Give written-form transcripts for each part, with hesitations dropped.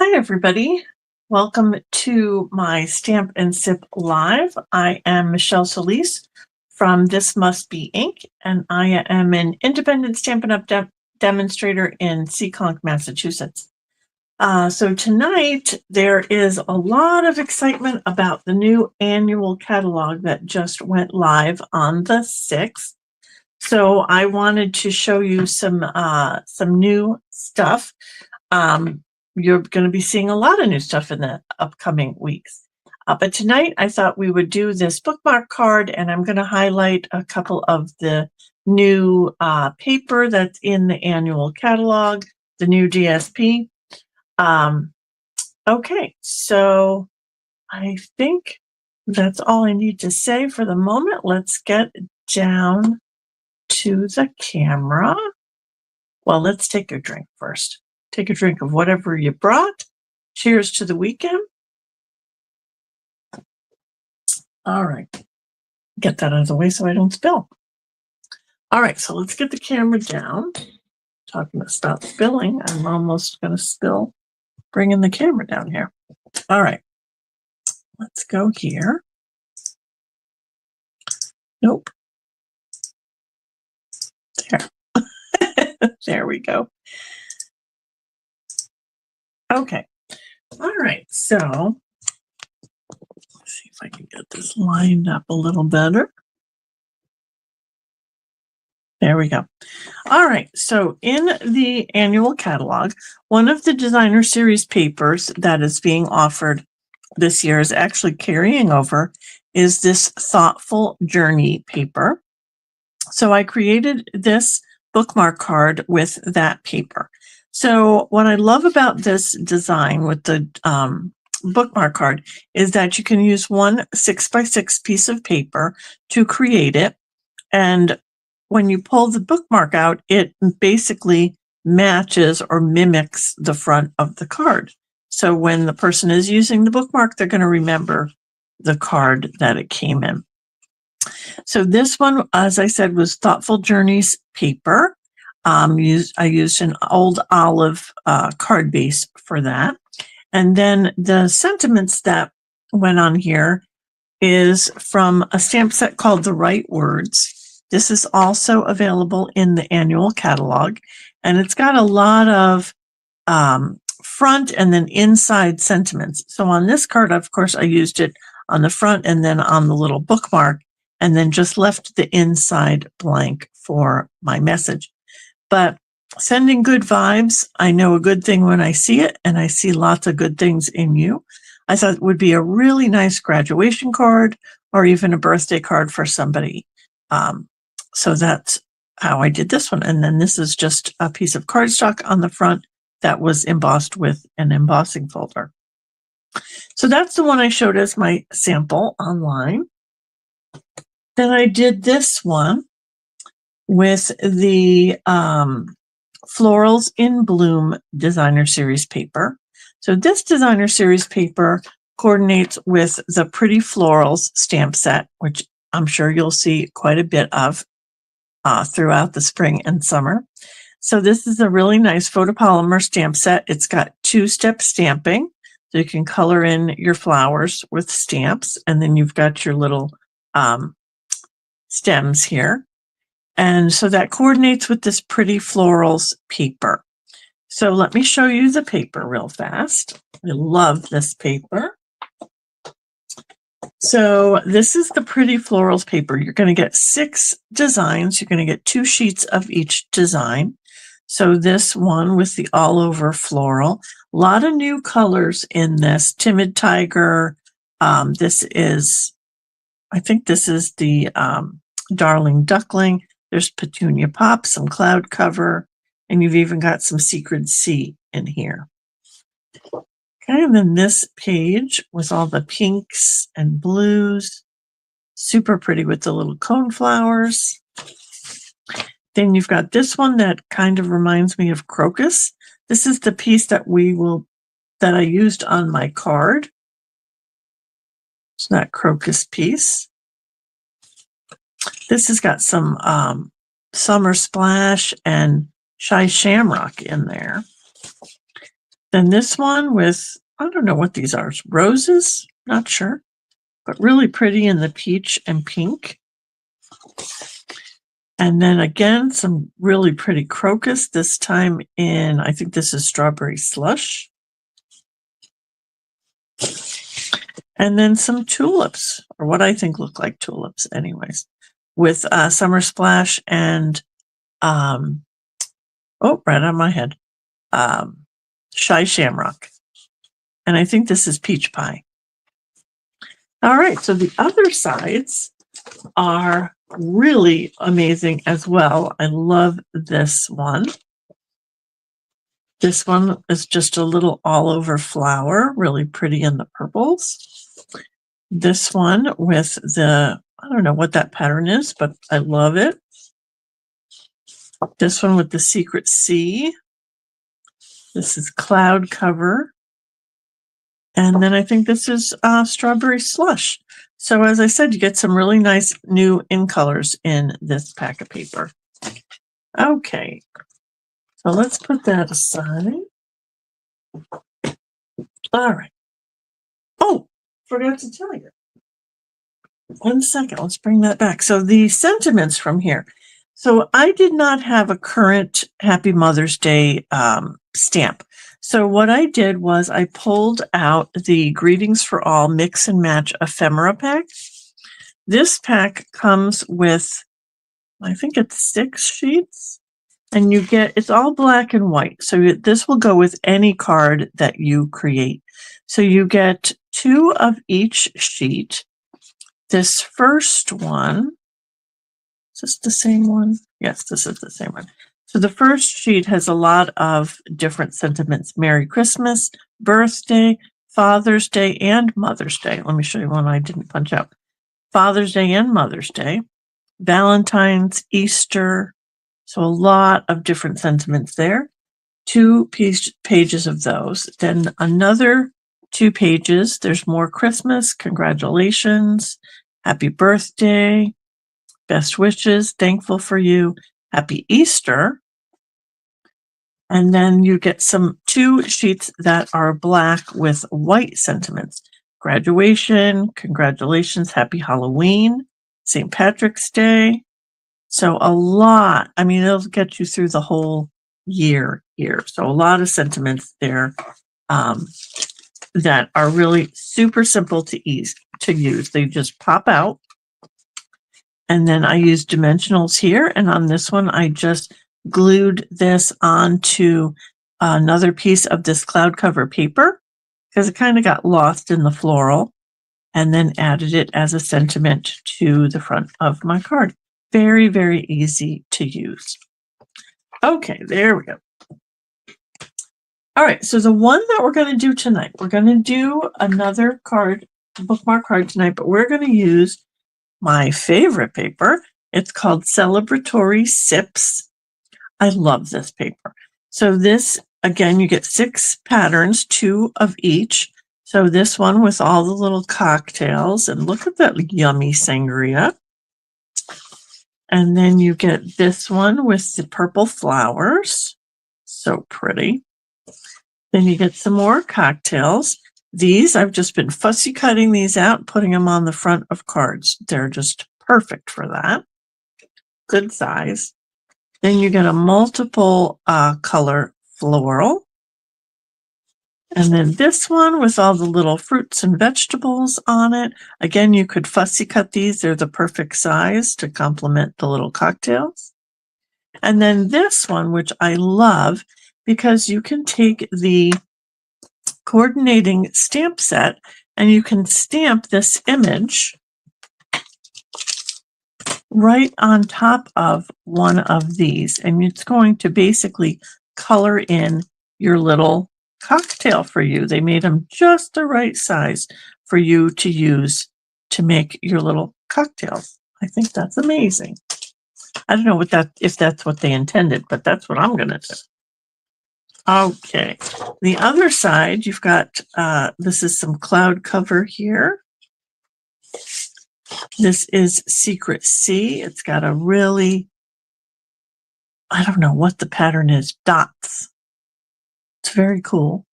Hi, everybody. Welcome to my Stamp and Sip Live. I am Michelle Solis from This Must Be Ink, and I am an independent Stampin' Up! Demonstrator in Seekonk, Massachusetts. So tonight there is a lot of excitement about the new annual catalog that just went live on the 6th. So I wanted to show you some new stuff. You're going to be seeing a lot of new stuff in the upcoming weeks. But tonight I thought we would do this bookmark card, and I'm going to highlight a couple of the new paper that's in the annual catalog, the new DSP. Okay, so I think that's all I need to say for the moment. Let's get down to the camera. Well, let's take a drink first. Take a drink of whatever you brought. Cheers to the weekend. All right. Get that out of the way so I don't spill. All right, so let's get the camera down. Talking about spilling, I'm almost going to spill. Bringing the camera down here. All right. Let's go here. Nope. There. There we go. Okay. All right. So let's see if I can get this lined up a little better. There we go. All right. So in the annual catalog, one of the designer series papers that is being offered this year is actually carrying over is this Thoughtful Journey paper. So I created this bookmark card with that paper. So what I love about this design with the bookmark card is that you can use one 6x6 piece of paper to create it. And when you pull the bookmark out, it basically matches or mimics the front of the card. So when the person is using the bookmark, they're going to remember the card that it came in. So this one, as I said, was Thoughtful Journeys paper. I used an old olive card base for that. And then the sentiments that went on here is from a stamp set called The Right Words. This is also available in the annual catalog, and it's got a lot of front and then inside sentiments. So on this card, of course, I used it on the front and then on the little bookmark, and then just left the inside blank for my message. But sending good vibes, I know a good thing when I see it, and I see lots of good things in you. I thought it would be a really nice graduation card or even a birthday card for somebody. So that's how I did this one. And then this is just a piece of cardstock on the front that was embossed with an embossing folder. So that's the one I showed as my sample online. Then I did this one with the Florals in Bloom designer series paper. So this designer series paper coordinates with the Pretty Florals stamp set, which I'm sure you'll see quite a bit of throughout the spring and summer. So this is a really nice photopolymer stamp set. It's got two-step stamping, so you can color in your flowers with stamps, and then you've got your little stems here. And so that coordinates with this Pretty Florals paper. So let me show you the paper real fast. I love this paper. So this is the Pretty Florals paper. You're going to get 6 designs. You're going to get 2 sheets of each design. So this one with the all over floral, a lot of new colors in this. Timid Tiger. This is, I think this is the Darling Duckling. There's Petunia Pop, some cloud cover, and you've even got some Secret Sea in here. Okay, and then this page with all the pinks and blues. Super pretty with the little cone flowers. Then you've got this one that kind of reminds me of crocus. This is the piece that I used on my card. It's that crocus piece. This has got some Summer Splash and Shy Shamrock in there. Then this one with, I don't know what these are, roses, not sure, but really pretty in the peach and pink. And then again, some really pretty crocus, this time in, I think this is strawberry slush. And then some tulips, or what I think look like tulips anyways, with Summer Splash and, right on my head, Shy Shamrock. And I think this is peach pie. All right, so the other sides are really amazing as well. I love this one. This one is just a little all over flower, really pretty in the purples. This one with the, I don't know what that pattern is, but I love it. This one with the secret sea. This is cloud cover. And then I think this is strawberry slush. So as I said, you get some really nice new in colors in this pack of paper. Okay, so let's put that aside. All right. Oh, forgot to tell you. 1 second, let's bring that back. So the sentiments from here. So I did not have a current Happy Mother's Day stamp. So what I did was I pulled out the Greetings for All Mix and Match Ephemera pack. This pack comes with, I think it's 6 sheets, and you get, it's all black and white. So this will go with any card that you create. So you get 2 of each sheet. This first one, is this the same one? Yes, this is the same one. So the first sheet has a lot of different sentiments. Merry Christmas, birthday, Father's Day, and Mother's Day. Let me show you one I didn't punch out. Father's Day and Mother's Day, Valentine's, Easter. So a lot of different sentiments there. 2 pages of those. Then another 2 pages. There's more Christmas, congratulations, happy birthday, best wishes, thankful for you, happy Easter. And then you get 2 sheets that are black with white sentiments. Graduation, congratulations, happy Halloween, St. Patrick's Day. So a lot, I mean, it'll get you through the whole year here. So a lot of sentiments there that are really super simple to use. They just pop out. And then I use dimensionals here. And on this one, I just glued this onto another piece of this cloud cover paper because it kind of got lost in the floral, and then added it as a sentiment to the front of my card. Very, very easy to use. Okay, there we go. All right, so the one that we're going to do tonight, we're going to do another card, bookmark card tonight, but we're going to use my favorite paper. It's called Celebratory Sips. I love this paper. So this, again, you get 6 patterns, 2 of each. So this one with all the little cocktails, and look at that yummy sangria. And then you get this one with the purple flowers. So pretty. Then you get some more cocktails. These, I've just been fussy cutting these out, putting them on the front of cards. They're just perfect for that. Good size. Then you get a multiple color floral. And then this one with all the little fruits and vegetables on it. Again, you could fussy cut these. They're the perfect size to complement the little cocktails. And then this one, which I love, because you can take the coordinating stamp set and you can stamp this image right on top of one of these. And it's going to basically color in your little cocktail for you. They made them just the right size for you to use to make your little cocktails. I think that's amazing. I don't know if that's what they intended, but that's what I'm going to do. Okay, the other side, you've got, this is some cloud cover here. This is Secret Sea. It's got a really, I don't know what the pattern is, dots. It's very cool.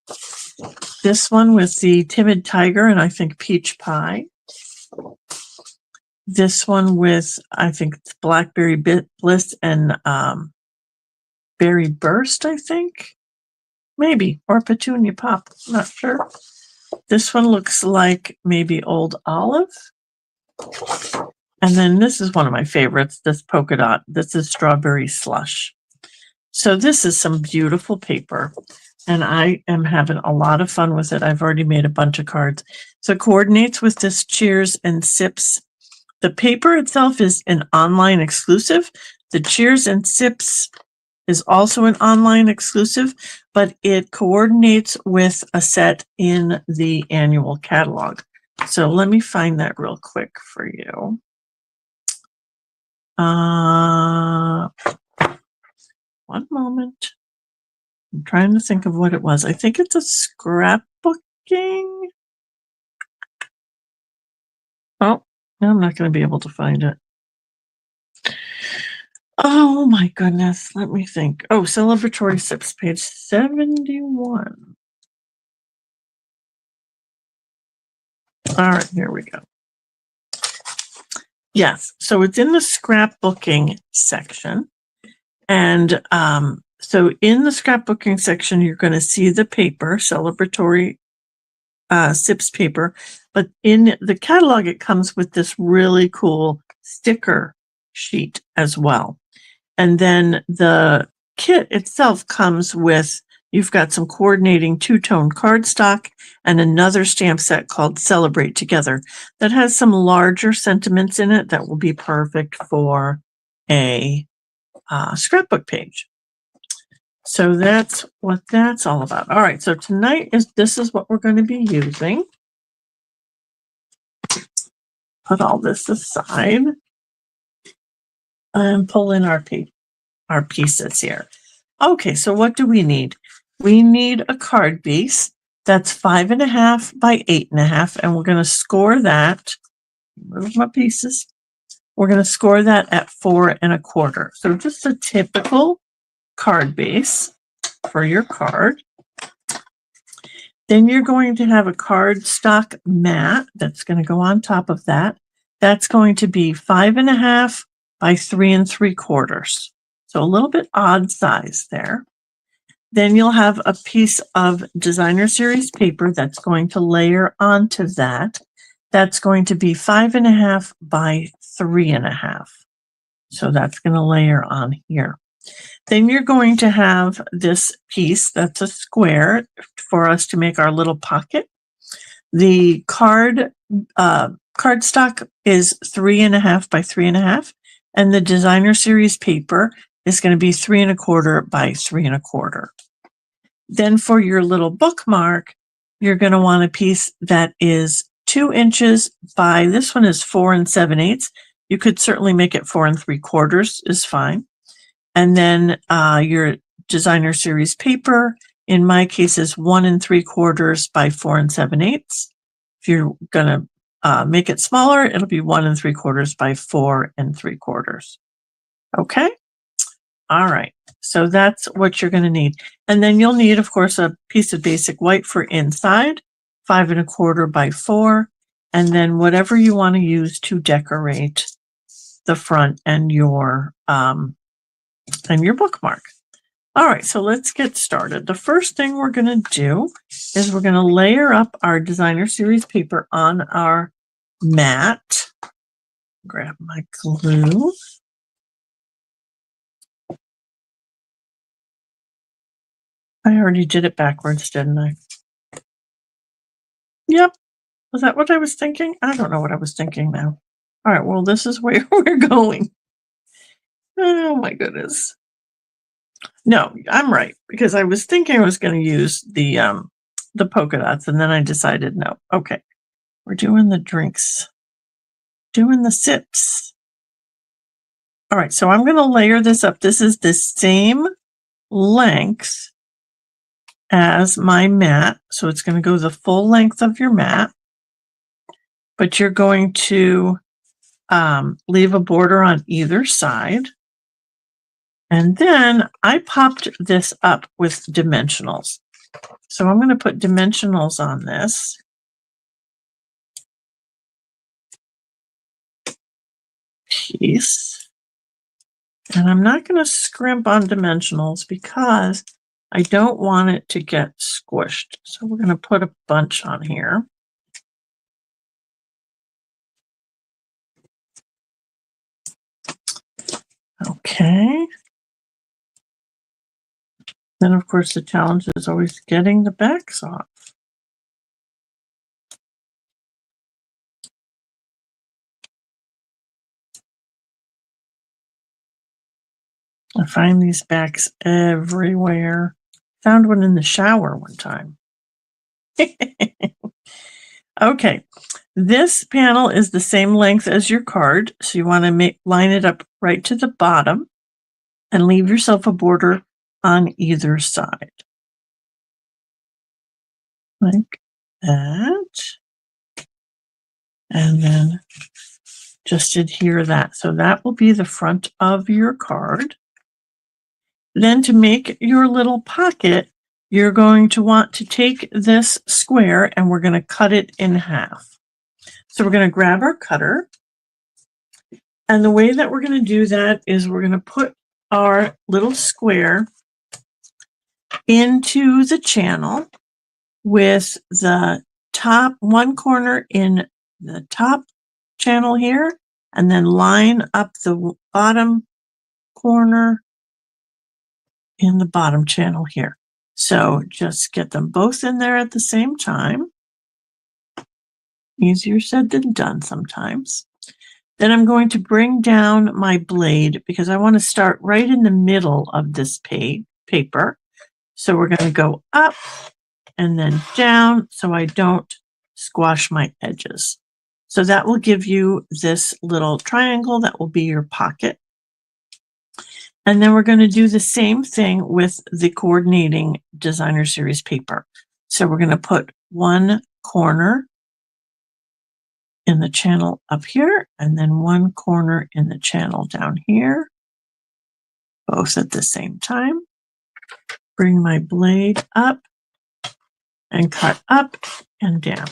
This one with the Timid Tiger and I think Peach Pie. This one with, I think, Blackberry Bliss and Berry Burst, I think. Maybe. Or Petunia Pop. Not sure. This one looks like maybe Old Olive. And then this is one of my favorites, this polka dot. This is Strawberry Slush. So this is some beautiful paper. And I am having a lot of fun with it. I've already made a bunch of cards. So it coordinates with this Cheers and Sips. The paper itself is an online exclusive. The Cheers and Sips is also an online exclusive, but it coordinates with a set in the annual catalog. So let me find that real quick for you. One moment. I'm trying to think of what it was. I think it's a scrapbooking. Oh, I'm not going to be able to find it. Oh my goodness. Let me think. Oh, Celebratory Sips, page 71. All right, here we go. Yes, so it's in the scrapbooking section. And so in the scrapbooking section, you're going to see the paper, Celebratory Sips paper. But in the catalog, it comes with this really cool sticker sheet as well. And then the kit itself comes with, you've got some coordinating two-tone cardstock and another stamp set called Celebrate Together that has some larger sentiments in it that will be perfect for a scrapbook page. So that's what that's all about. All right, so tonight this is what we're going to be using. Put all this aside and pull in our pieces here. Okay, so what do we need? We need a card base that's 5.5 by 8.5, and we're going to score that. Move my pieces. We're going to score that at 4 1/4. So just a typical card base for your card. Then you're going to have a cardstock mat that's going to go on top of that. That's going to be 5.5 by 3 3/4. So a little bit odd size there. Then you'll have a piece of designer series paper that's going to layer onto that. That's going to be 5.5 by 3.5. So that's going to layer on here. Then you're going to have this piece that's a square for us to make our little pocket. The cardstock is 3.5 by 3.5, and the designer series paper is going to be 3 1/4 by 3 1/4. Then for your little bookmark, you're going to want a piece that is 2 inches by, this one is 4 7/8. You could certainly make it 4 3/4 is fine. And then your designer series paper, in my case, is 1 3/4 by 4 7/8. If you're going to make it smaller, it'll be 1 3/4 by 4 3/4. Okay? All right. So that's what you're going to need. And then you'll need, of course, a piece of basic white for inside, 5 1/4 by 4, and then whatever you want to use to decorate the front and your bookmark. All right, so let's get started. The first thing we're going to do is we're going to layer up our designer series paper on our mat. Grab my glue. I already did it backwards, didn't I? Yep. Was that what I was thinking? I don't know what I was thinking now. All right, well, this is where we're going. Oh, my goodness. No, I'm right, because I was thinking I was going to use the polka dots, and then I decided no. Okay, we're doing the drinks, doing the sips. All right, so I'm going to layer this up. This is the same length as my mat, so it's going to go the full length of your mat, but you're going to leave a border on either side. And then I popped this up with dimensionals. So I'm going to put dimensionals on this. Piece. And I'm not going to scrimp on dimensionals because I don't want it to get squished. So we're going to put a bunch on here. Okay. Then, of course, the challenge is always getting the backs off. I find these backs everywhere. Found one in the shower one time. Okay, this panel is the same length as your card, so you want to line it up right to the bottom and leave yourself a border on either side. Like that. And then just adhere that. So that will be the front of your card. Then to make your little pocket, you're going to want to take this square and we're going to cut it in half. So we're going to grab our cutter. And the way that we're going to do that is we're going to put our little square into the channel with the top one corner in the top channel here, and then line up the bottom corner in the bottom channel here. So just get them both in there at the same time. Easier said than done sometimes. Then I'm going to bring down my blade because I want to start right in the middle of this paper. So we're going to go up and then down so I don't squash my edges. So that will give you this little triangle that will be your pocket. And then we're going to do the same thing with the coordinating designer series paper. So we're going to put one corner in the channel up here and then one corner in the channel down here, both at the same time. Bring my blade up and cut up and down.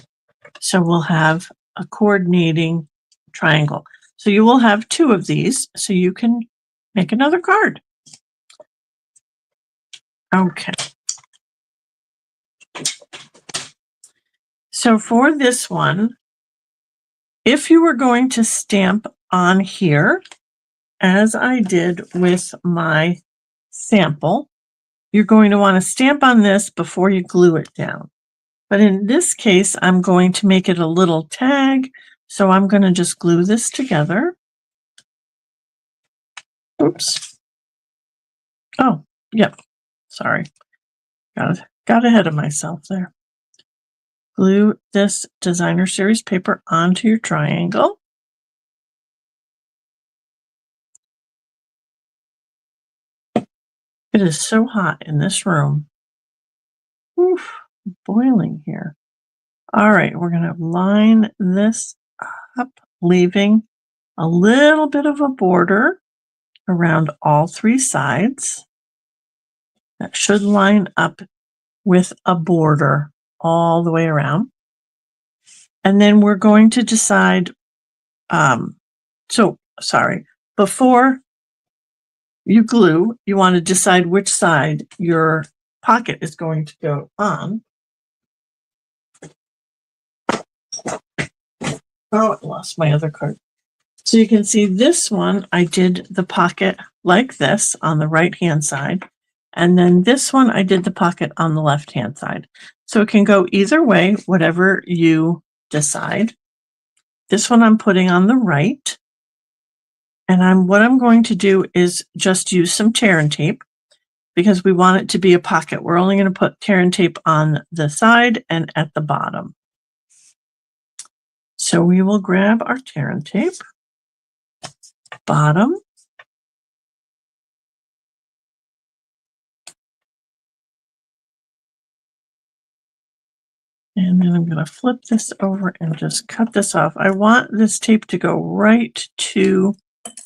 So we'll have a coordinating triangle. So you will have two of these so you can make another card. Okay. So for this one, if you were going to stamp on here, as I did with my sample, you're going to want to stamp on this before you glue it down. But in this case, I'm going to make it a little tag. So I'm going to just glue this together. Oops. Oh, yep. Sorry. Got ahead of myself there. Glue this designer series paper onto your triangle. It is so hot in this room. Oof, boiling here. All right, we're going to line this up, leaving a little bit of a border around all three sides. That should line up with a border all the way around. And then we're going to decide, before you glue, you want to decide which side your pocket is going to go on. Oh, I lost my other card. So you can see this one, I did the pocket like this on the right-hand side. And then this one, I did the pocket on the left-hand side. So it can go either way, whatever you decide. This one I'm putting on the right. And what I'm going to do is just use some tear and tape because we want it to be a pocket. We're only going to put tear and tape on the side and at the bottom. So we will grab our tear and tape, bottom, and then I'm going to flip this over and just cut this off. I want this tape to go right to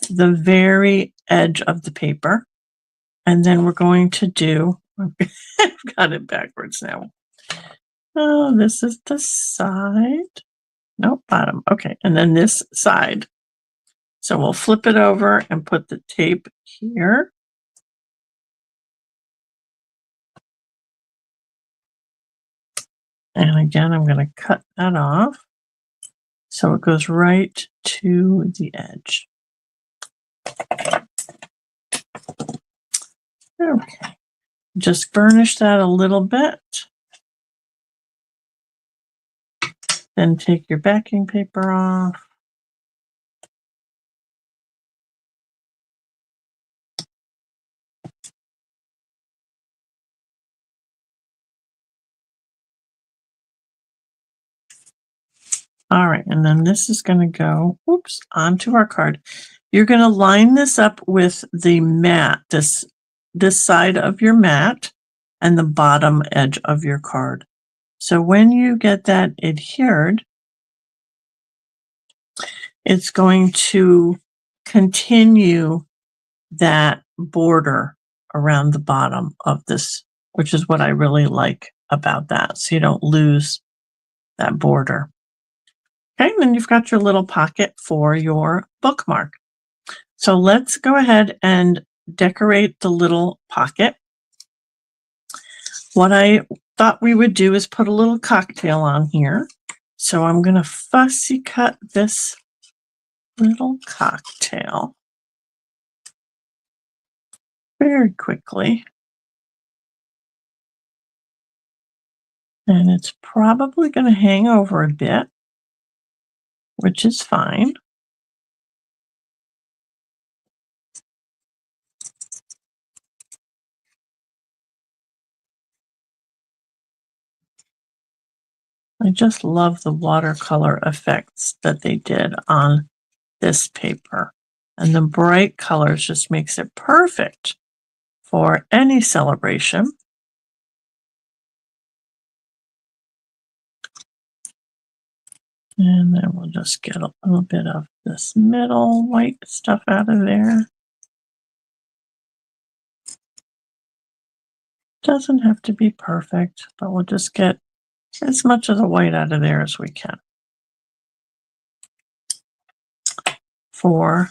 the very edge of the paper. And then we're going to do, I've got it backwards now. Oh, this is the side. Nope, bottom. Okay, and then this side. So we'll flip it over and put the tape here. And again, I'm going to cut that off so it goes right to the edge. Okay, just burnish that a little bit. Then take your backing paper off. All right, and then this is going to go, onto our card. You're going to line this up with the mat, this side of your mat and the bottom edge of your card. So when you get that adhered, it's going to continue that border around the bottom of this, which is what I really like about that. So you don't lose that border. Okay, and then you've got your little pocket for your bookmark. So let's go ahead and decorate the little pocket. What I thought we would do is put a little cocktail on here. So I'm going to fussy cut this little cocktail very quickly. And it's probably going to hang over a bit, which is fine. I just love the watercolor effects that they did on this paper. And the bright colors just makes it perfect for any celebration. And then we'll just get a little bit of this middle white stuff out of there. Doesn't have to be perfect, but we'll just get as much of the white out of there as we can for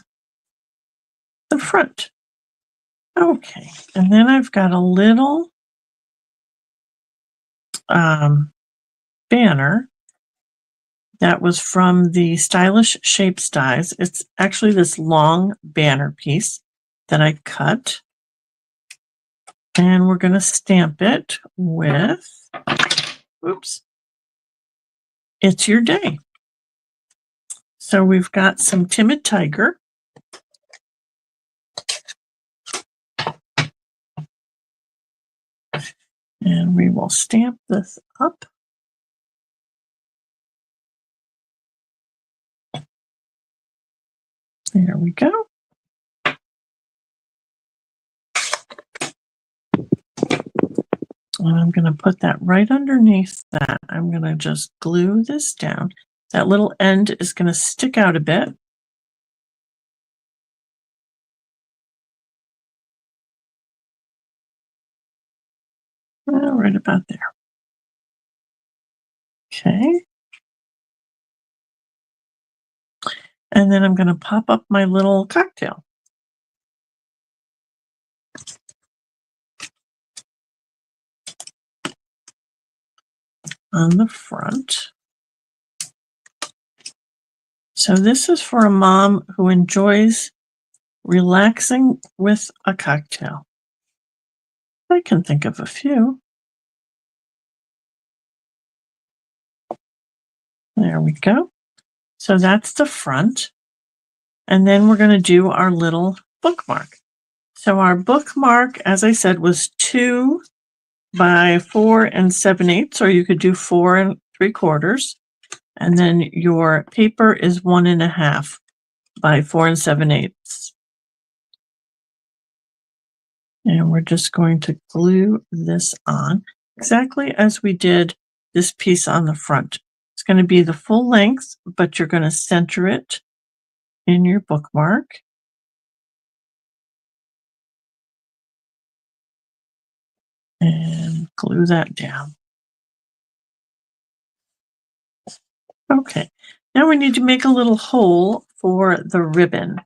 the front. Okay, and then I've got a little banner that was from the Stylish Shapes Dies. It's actually this long banner piece that I cut. And we're going to stamp it with, It's Your Day. So we've got some Timid Tiger. And we will stamp this up. There we go. And I'm going to put that right underneath that. I'm going to just glue this down. That little end is going to stick out a bit. Right about there. Okay. And then I'm going to pop up my little cocktail. On the front. So this is for a mom who enjoys relaxing with a cocktail. I can think of a few. There we go. So that's the front. And then we're going to do our little bookmark. So our bookmark, as I said, was 2 by 4 7/8, or you could do 4 3/4. And then your paper is 1.5 by 4 7/8. And we're just going to glue this on exactly as we did this piece on the front. It's going to be the full length, but you're going to center it in your bookmark. And glue that down. Okay, now we need to make a little hole for the ribbon.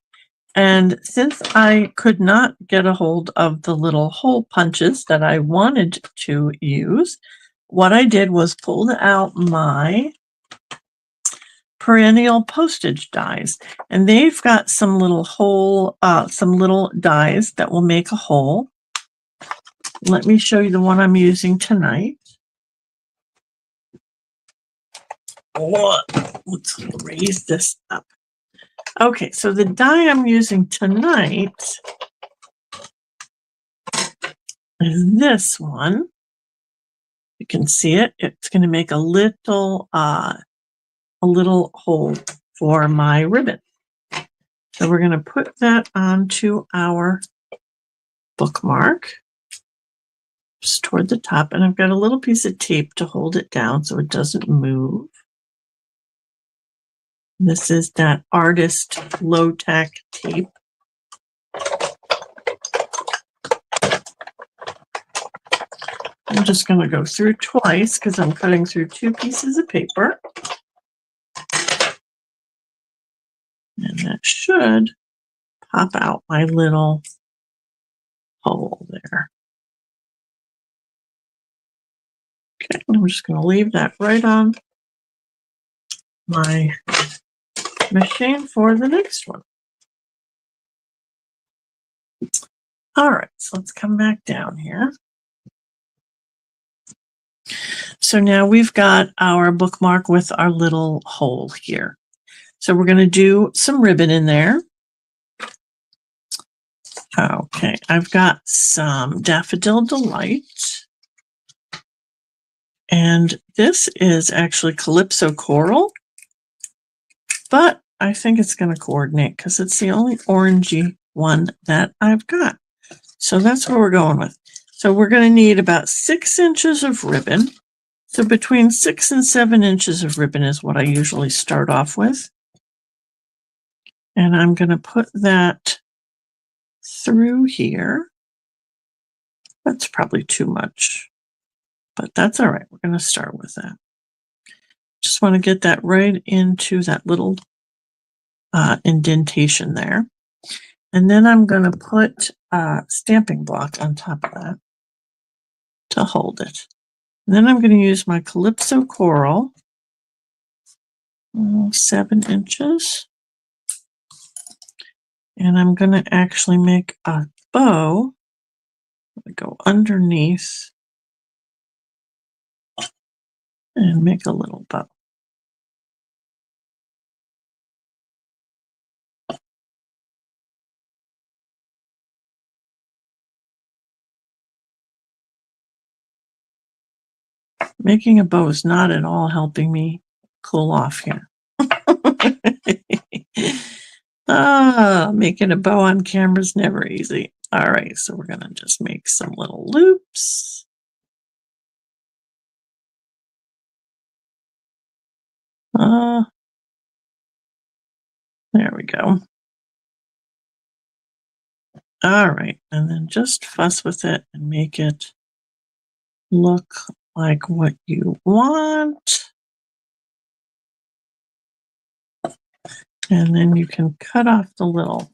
And since I could not get a hold of the little hole punches that I wanted to use, what I did was pulled out my perennial postage dies, and they've got some little dies that will make a hole. Let me show you the one I'm using tonight. Let's raise this up. Okay, so the die I'm using tonight is this one. You can see it. It's going to make a little hole for my ribbon. So we're going to put that onto our bookmark, just toward the top, and I've got a little piece of tape to hold it down so it doesn't move. This is that Artist low-tack tape. I'm just going to go through twice because I'm cutting through 2 pieces of paper. And that should pop out my little hole there. Okay, I'm just going to leave that right on my machine for the next one. All right, so let's come back down here. So now we've got our bookmark with our little hole here. So we're going to do some ribbon in there. Okay, I've got some Daffodil Delight. And this is actually Calypso Coral, but I think it's going to coordinate because it's the only orangey one that I've got. So that's what we're going with. So we're going to need about 6 inches of ribbon. So between 6 and 7 inches of ribbon is what I usually start off with. And I'm going to put that through here. That's probably too much, but that's all right. We're going to start with that. Just want to get that right into that little indentation there. And then I'm going to put a stamping block on top of that to hold it. And then I'm going to use my Calypso Coral, 7 inches. And I'm going to actually make a bow. Go underneath and make a little bow. Making a bow is not at all helping me cool off here. Making a bow on camera is never easy. All right, so we're going to just make some little loops. There we go. All right, and then just fuss with it and make it look like what you want. And then you can cut off the little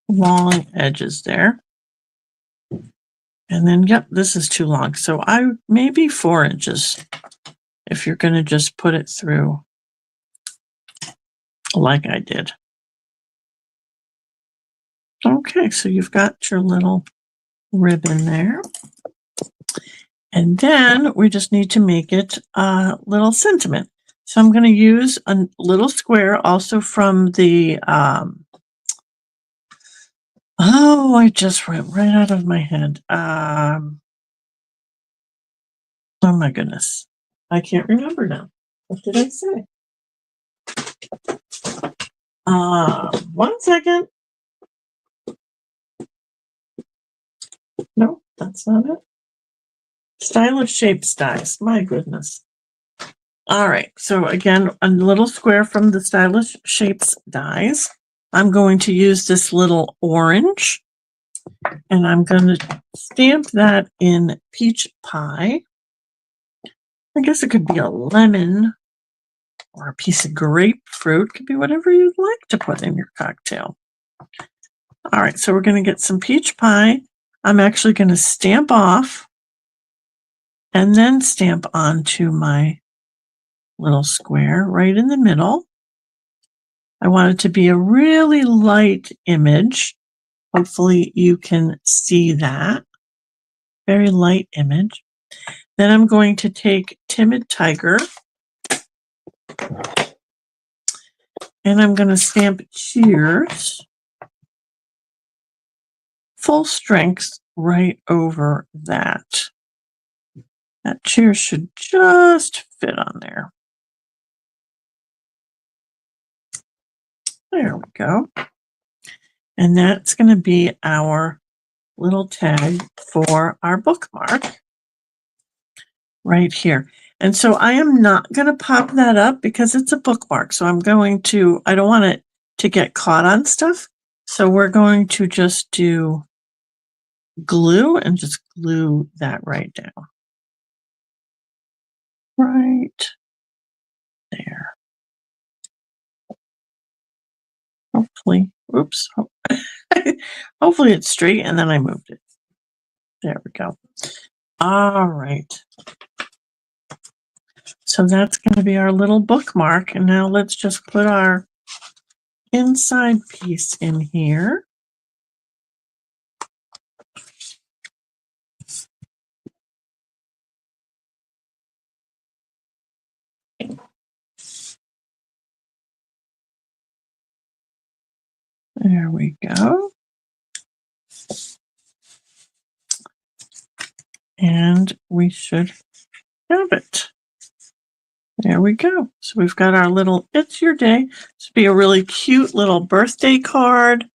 long edges there. And then, yep, this is too long. So maybe 4 inches if you're going to just put it through like I did. Okay, so you've got your little ribbon there. And then we just need to make it a little sentiment. So I'm going to use a little square also from the, I just went right out of my head. Oh my goodness. I can't remember now. What did I say? 1 second. No, that's not it. Stylish Shapes dies. My goodness. All right. So again, a little square from the Stylish Shapes dies. I'm going to use this little orange, and I'm going to stamp that in Peach Pie. I guess it could be a lemon or a piece of grapefruit. Could be whatever you'd like to put in your cocktail. All right, so we're going to get some peach pie. I'm actually going to stamp off and then stamp onto my little square right in the middle. I want it to be a really light image. Hopefully you can see that. Very light image. Then I'm going to take Timid Tiger and I'm going to stamp Cheers full strength right over that. That Cheers should just fit on there. There we go. And that's going to be our little tag for our bookmark right here. And so I am not going to pop that up because it's a bookmark. So I don't want it to get caught on stuff. So we're going to just do glue and just glue that right down. Right there. Hopefully, oops. Hopefully it's straight and then I moved it. There we go. All right. So that's going to be our little bookmark. And now let's just put our inside piece in here. There we go. And we should have it. There we go. So we've got our little It's Your Day. This would be a really cute little birthday card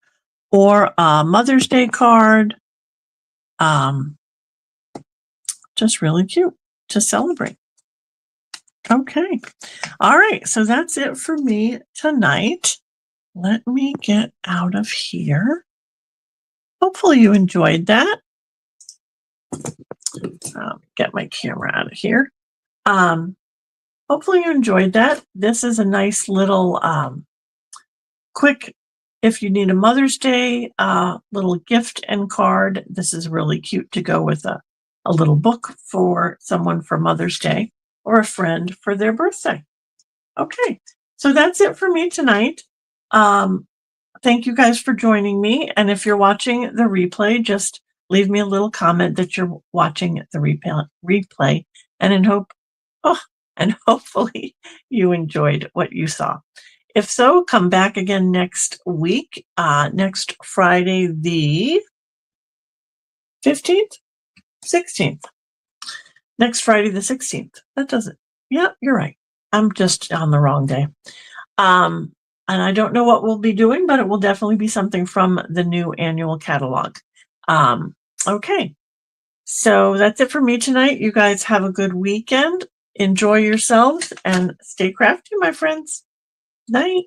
or a Mother's Day card. Just really cute to celebrate. Okay. All right. So that's it for me tonight. Let me get out of here. Hopefully you enjoyed that. Get my camera out of here. Hopefully you enjoyed that. This is a nice little quick, if you need a Mother's Day little gift and card, this is really cute to go with a little book for someone for Mother's Day or a friend for their birthday. Okay, so that's it for me tonight. Thank you guys for joining me. And if you're watching the replay, just leave me a little comment that you're watching the replay and hopefully you enjoyed what you saw. If so, come back again next week, next Friday, the 15th, 16th. Next Friday, the 16th. That doesn't, yeah, you're right. I'm just on the wrong day. And I don't know what we'll be doing, but it will definitely be something from the new annual catalog. Okay, so that's it for me tonight. You guys have a good weekend. Enjoy yourselves and stay crafty, my friends. Night.